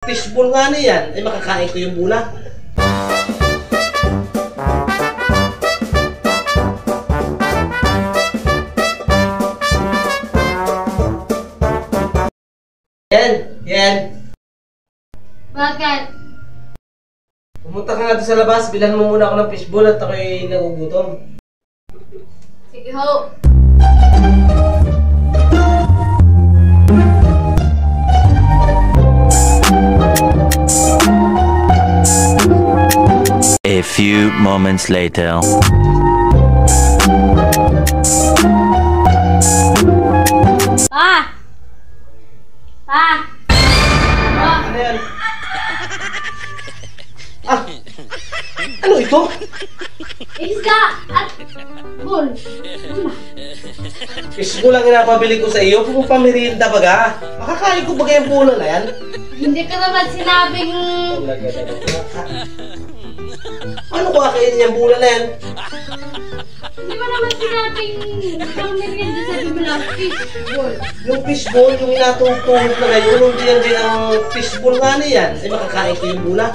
Fishball nga na yan. Ay makakain ko yung bula. Yan. Bakit? Pumunta ka nga doon sa labas. Bilhan mo muna ako ng fishball at ako'y nagugutom. Sige ho. A few moments later. Pa! Ano yan? Ano ito? Isda at bul. Fishball ang inapabili ko sa iyo. Kung pamirinda baga. Makakain ko baga yung bula na yan. Hindi ka naman sinabing... Ano ko akainin yung bula na yan? Hindi mo naman sinabing pang merienda sa bibilang fishball. Yung fishball, yung inatungtungit na ngayon, hindi yan din ang fishball nga na yan. Ay makakain ko yung bula.